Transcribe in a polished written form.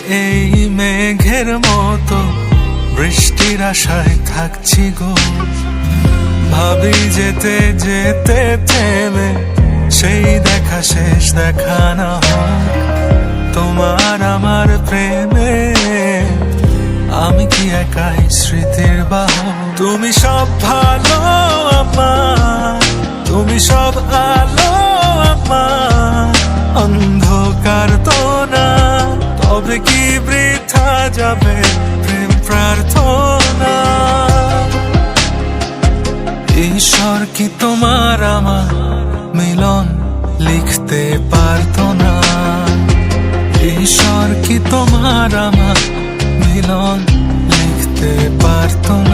এই মেঘের মতো বৃষ্টির আশায় থাকছি গো। ভাবি যেতে যেতে থেমে সেই দেখা শেষ দেখা না হোক তোমার আমার প্রেমে। আমি কি একাই স্মৃতির বাহক? তুমি সব ভালো আমার, তুমি সব আলো আমার, অন্ধকার তো না। তবে কি বৃথা যাবে প্রেম প্রার্থনা? ঈশ্বর কি তোমার আমার মিলন লিখতে পারতো না? ঈশ্বর কি তোমার আমার মিলন লিখতে পারতো